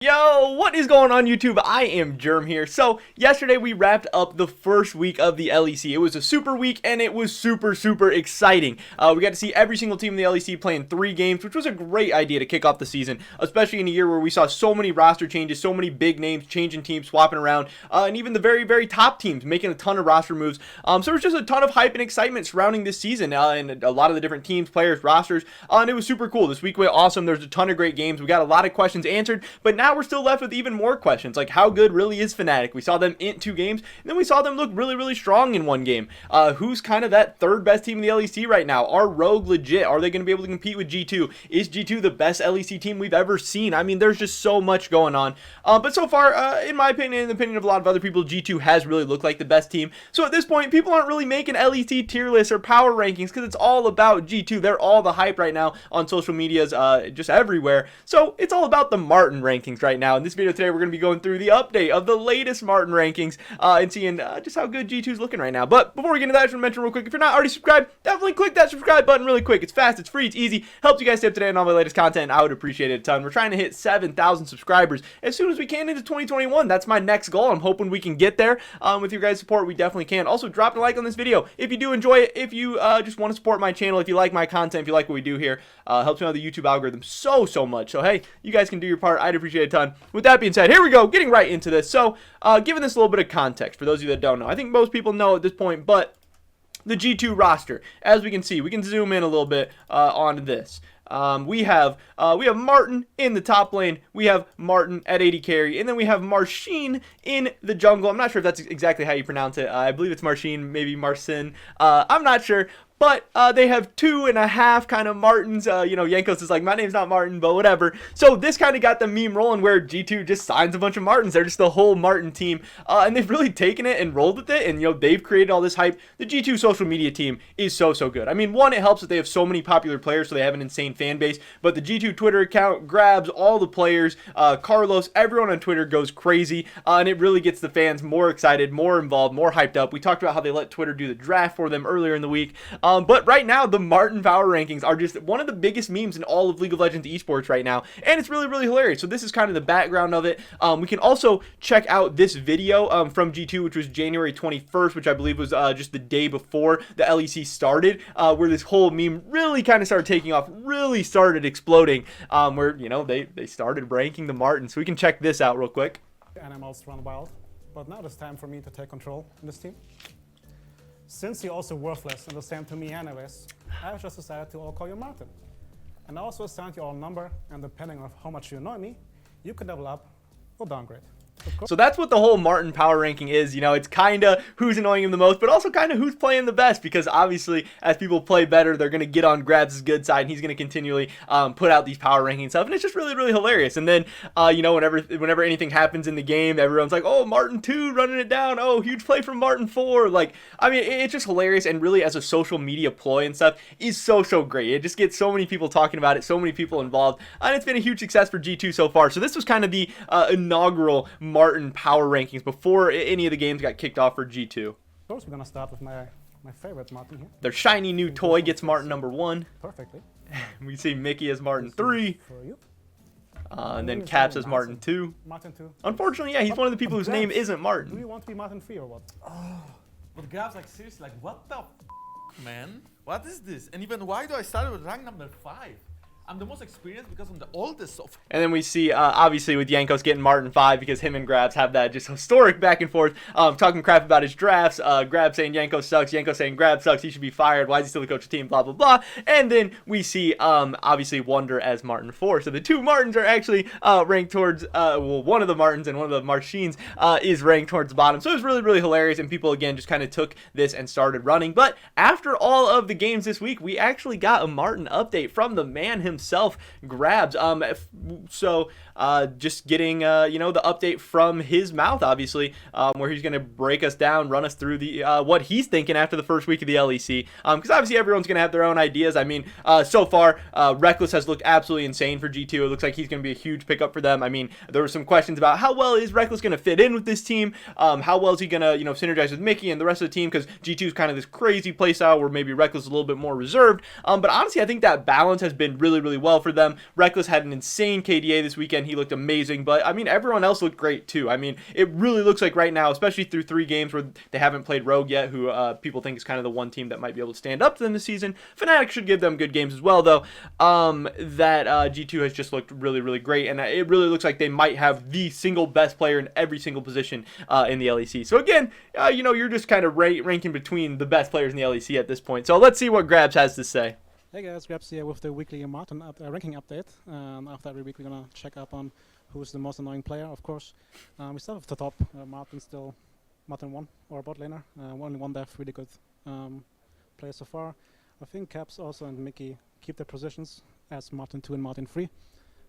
Yo, what is going on YouTube? I am Germ here. So, yesterday we wrapped up the first week of the LEC. It was a super week and it was super exciting. We got to see every single team in the LEC playing 3 games, which was a great idea to kick off the season, especially in a year where we saw so many roster changes, so many big names changing teams, swapping around, and even the very top teams making a ton of roster moves. So there was just a ton of hype and excitement surrounding this season, and a lot of the different teams, players, rosters, and it was super cool. This week went awesome. There's a ton of great games. We got a lot of questions answered, but now we're still left with even more questions, like how good really is Fnatic? We saw them in 2 games, and then we saw them look really strong in 1 game. Who's kind of that third best team in the LEC right now? Are Rogue legit? Are they going to be able to compete with G2? Is G2 the best LEC team we've ever seen? I mean, there's just so much going on. But so far, in my opinion, in the opinion of a lot of other people, G2 has really looked like the best team. So at this point, people aren't really making LEC tier lists or power rankings because it's all about G2. They're all the hype right now on social medias, just everywhere. So it's all about the Martin rankings right now. In this video today, we're going to be going through the update of the latest Martin rankings and seeing just how good G2 is looking right now. But before we get into that, I just want to mention real quick, if you're not already subscribed, definitely click that subscribe button really quick. It's fast, it's free, it's easy, helps you guys stay up to date on all my latest content, and I would appreciate it a ton. We're trying to hit 7,000 subscribers as soon as we can into 2021. That's my next goal. I'm hoping we can get there. With your guys' support, we definitely can. Also, drop a like on this video if you do enjoy it, if you just want to support my channel, if you like my content, if you like what we do here. Helps me out the YouTube algorithm so much. So hey, you guys can do your part. I'd appreciate it a ton. With that being said, here we go, getting right into this. So giving this a little bit of context for those of you that don't know, I think most people know at this point, but the G2 roster, as we can see, we can zoom in a little bit on this. We have Martin in the top lane, we have Martin at 80 carry, and then we have Marcin in the jungle. I'm not sure if that's exactly how you pronounce it. I believe it's Marcin, maybe Marcin. I'm not sure. But they have 2.5 kind of Martins. You know, Jankos is like, my name's not Martin, but whatever. So this kind of got the meme rolling where G2 just signs a bunch of Martins. They're just the whole Martin team. And they've really taken it and rolled with it. And, you know, they've created all this hype. The G2 social media team is so good. I mean, one, it helps that they have so many popular players, so they have an insane fan base. But the G2 Twitter account, Grabbz, all the players, Carlos, everyone on Twitter goes crazy. And it really gets the fans more excited, more involved, more hyped up. We talked about how they let Twitter do the draft for them earlier in the week. But right now, the Martin power rankings are just one of the biggest memes in all of League of Legends esports right now, and it's really hilarious. So this is kind of the background of it. We can also check out this video from G2, which was January 21st, which I believe was just the day before the LEC started, where this whole meme really kind of started taking off, really started exploding, where, you know, they started ranking the Martins. So we can check this out real quick. Animals run wild, but now it's time for me to take control in this team. Since you're also worthless and the same to me anyways, I've just decided to all call you Martin. And I also assigned you all number, and depending on how much you annoy me, you can level up or downgrade. So that's what the whole Martin power ranking is. You know, it's kind of who's annoying him the most, but also kind of who's playing the best, because obviously as people play better, they're going to get on Grabbz' good side, and he's going to continually put out these power ranking stuff, and it's just really hilarious. And then, you know, whenever anything happens in the game, everyone's like, oh, Martin 2 running it down. Oh, huge play from Martin 4. Like, I mean, it's just hilarious, and really as a social media ploy and stuff is so great. It just gets so many people talking about it, so many people involved, and it's been a huge success for G2 so far. So this was kind of the inaugural Martin power rankings before any of the games got kicked off for G2. First, we're gonna start with my favorite Martin here. Their shiny new toy gets Martin number 1. Perfectly. We see Mickey as Martin 3. For you. And then Caps as Martin 2. Martin 2. Unfortunately, yeah, he's one of the people whose name isn't Do Martin. you want to be Martin 3 or what? Oh, but Grabbz, like, seriously, like, what the man? What is this? And even why do I start with rank number 5? I'm the most experienced because I'm the oldest so far. And then we see, obviously, with Jankos getting Martin 5 because him and Grabbz have that just historic back and forth, talking crap about his drafts. Grabbz saying Jankos sucks, Jankos saying Grabbz sucks, he should be fired, why is he still the coach of the team, blah, blah, blah. And then we see, obviously, Wonder as Martin 4. So the 2 Martins are actually ranked towards, well, one of the Martins and one of the Marcins is ranked towards the bottom. So it was really hilarious, and people, again, just kind of took this and started running. But after all of the games this week, we actually got a Martin update from the man himself, Grabbz. So just getting you know, the update from his mouth, obviously, where he's going to break us down, run us through the what he's thinking after the first week of the LEC, because obviously everyone's going to have their own ideas. I mean, so far Rekkles has looked absolutely insane for G2. It looks like he's going to be a huge pickup for them. I mean, there were some questions about how well is Rekkles going to fit in with this team, how well is he going to, you know, synergize with Mickey and the rest of the team, because G2 is kind of this crazy playstyle where maybe Rekkles is a little bit more reserved, but honestly I think that balance has been really well for them. Rekkles had an insane KDA this weekend. he looked amazing, but I mean, everyone else looked great too. I mean, it really looks like right now, especially through 3 games where they haven't played Rogue yet, who people think is kind of the one team that might be able to stand up to them this season. Fnatic should give them good games as well, though. That G2 has just looked really, really great, and it really looks like they might have the single best player in every single position in the LEC. So again, you're just kind of ranking between the best players in the LEC at this point. So let's see what Grabbz has to say. Hey guys, Grabbz here with the weekly Martin ranking update. After every week we're gonna check up on who's the most annoying player, of course. We start with the top. Martin 1, or bot laner. Only one dev, really good player so far. I think Caps also and Mickey keep their positions as Martin 2 and Martin 3.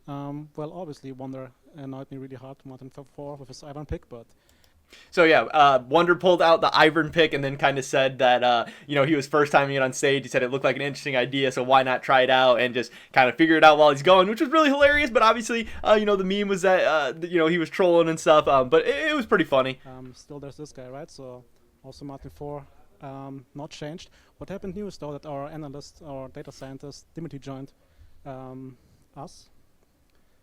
Well, obviously Wonder annoyed me really hard, Martin 4 with his Ivan pick, but So yeah, Wonder pulled out the Ivern pick and then kind of said that he was first timing it on stage. He said it looked like an interesting idea, so why not try it out and just kind of figure it out while he's going, which was really hilarious. But obviously, the meme was that he was trolling and stuff. But it was pretty funny. Still there's this guy, right? So also Martin 4, not changed. What happened new is though that our analyst, our data scientist, Dimitri joined us.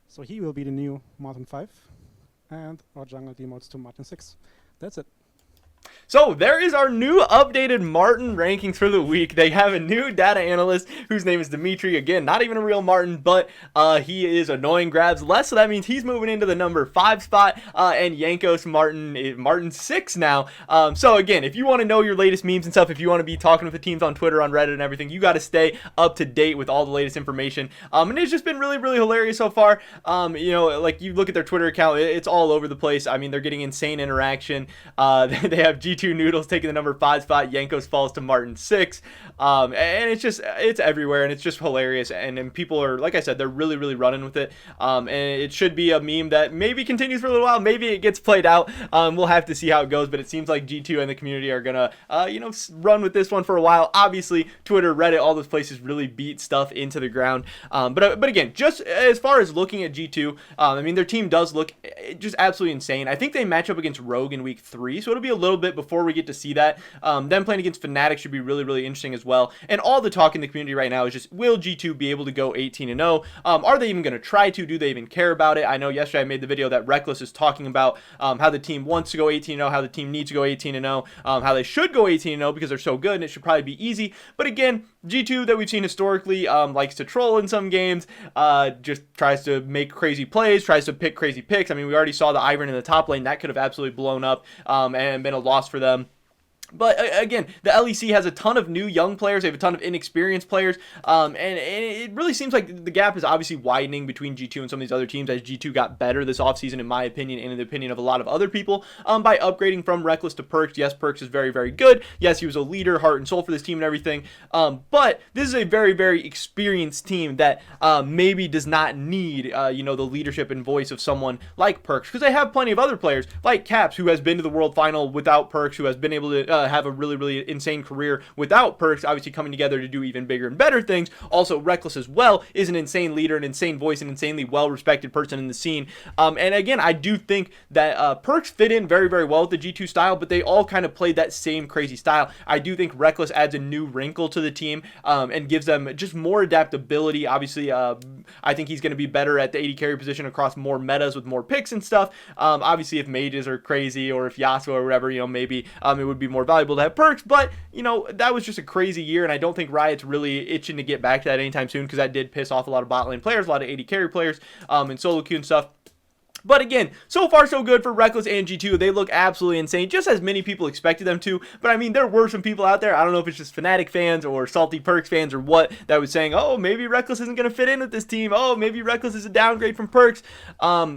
So he will be the new Martin 5. And our jungle demotes to Martin 6. That's it. So there is our new updated Martin rankings for the week. They have a new data analyst whose name is Dimitri. Again, not even a real Martin, but he is annoying Grabbz less, so that means he's moving into the number 5 spot. And Jankos Martin 6 now. So again, if you want to know your latest memes and stuff, if you want to be talking with the teams on Twitter, on Reddit, and everything, you got to stay up to date with all the latest information. And it's just been really, really hilarious so far. Like you look at their Twitter account, it's all over the place. I mean, they're getting insane interaction. They have G2 Noodles taking the number 5 spot. Jankos falls to Martin 6. And it's everywhere, and it's just hilarious. And people are, like I said, they're really, really running with it. And it should be a meme that maybe continues for a little while. Maybe it gets played out. We'll have to see how it goes, but it seems like G2 and the community are gonna, run with this one for a while. Obviously, Twitter, Reddit, all those places really beat stuff into the ground. But again, just as far as looking at G2, their team does look just absolutely insane. I think they match up against Rogue in week 3, so it'll be a little bit before we get to see that. Them playing against Fnatic should be really, really interesting as well. And all the talk in the community right now is just, will G2 be able to go 18-0? Are they even going to try to? Do they even care about it? I know yesterday I made the video that Rekkles is talking about how the team wants to go 18-0, how the team needs to go 18-0, how they should go 18-0 because they're so good and it should probably be easy. But again, G2 that we've seen historically likes to troll in some games, just tries to make crazy plays, tries to pick crazy picks. I mean, we already saw the Ivern in the top lane. That could have absolutely blown up and been a loss for them. But again, the LEC has a ton of new young players. They have a ton of inexperienced players. And it really seems like the gap is obviously widening between G2 and some of these other teams as G2 got better this offseason, in my opinion, and in the opinion of a lot of other people, by upgrading from Rekkles to Perkz. Yes, Perkz is very, very good. Yes, he was a leader, heart and soul for this team and everything. But this is a very, very experienced team that maybe does not need, the leadership and voice of someone like Perkz, because they have plenty of other players like Caps, who has been to the World Final without Perkz, who has been able to have a really, really insane career without Perkz, obviously coming together to do even bigger and better things. Also, Rekkles as well is an insane leader, an insane voice, an insanely well-respected person in the scene. And again, I do think that Perkz fit in very, very well with the G2 style, but they all kind of played that same crazy style. I do think Rekkles adds a new wrinkle to the team and gives them just more adaptability. Obviously, I think he's going to be better at the AD carry position across more metas with more picks and stuff. Obviously, if mages are crazy or if Yasuo or whatever, maybe it would be more valuable to have Perkz, but that was just a crazy year, and I don't think Riot's really itching to get back to that anytime soon, because that did piss off a lot of bot lane players, a lot of AD carry players, and solo queue and stuff. But again, so far so good for Rekkles and G2. They look absolutely insane, just as many people expected them to. But I mean, there were some people out there, I don't know if it's just Fnatic fans or salty Perkz fans or what, that was saying, oh, maybe Rekkles isn't going to fit in with this team. Oh, maybe Rekkles is a downgrade from Perkz.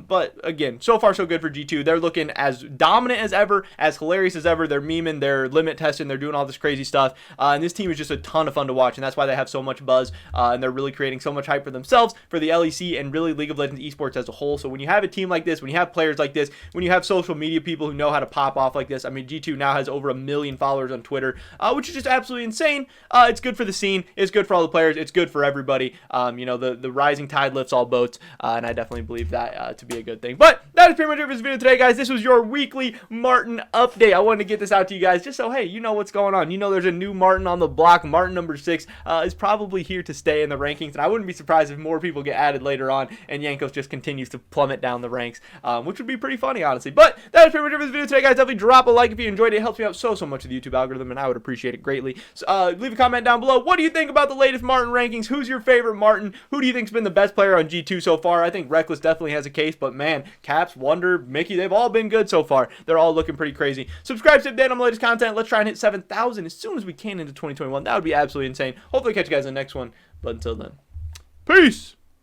But again, so far so good for G2. They're looking as dominant as ever, as hilarious as ever. They're memeing, they're limit testing, they're doing all this crazy stuff. And this team is just a ton of fun to watch, and that's why they have so much buzz. And they're really creating so much hype for themselves, for the LEC, and really League of Legends esports as a whole. So when you have a team like like this, when you have players like this, when you have social media people who know how to pop off like this. I mean, G2 now has over 1 million followers on Twitter, which is just absolutely insane. It's good for the scene. It's good for all the players. It's good for everybody. You know, the rising tide lifts all boats, and I definitely believe that to be a good thing. But that is pretty much it for this video today, guys. This was your weekly Martin update. I wanted to get this out to you guys just so, hey, you know what's going on. You know there's a new Martin on the block. Martin number 6 is probably here to stay in the rankings, and I wouldn't be surprised if more people get added later on and Jankos just continues to plummet down the ranks, which would be pretty funny, honestly. But that is pretty much it for this video today, guys. Definitely drop a like if you enjoyed it. It helps me out so much with the YouTube algorithm, and I would appreciate it greatly. So, leave a comment down below. What do you think about the latest Martin rankings? Who's your favorite Martin? Who do you think's been the best player on G2 so far? I think Rekkles definitely has a case, but man, Caps, Wonder, Mickey, they've all been good so far. They're all looking pretty crazy. Subscribe to update on the latest content. Let's try and hit 7,000 as soon as we can into 2021. That would be absolutely insane. Hopefully catch you guys in the next one, but until then, peace!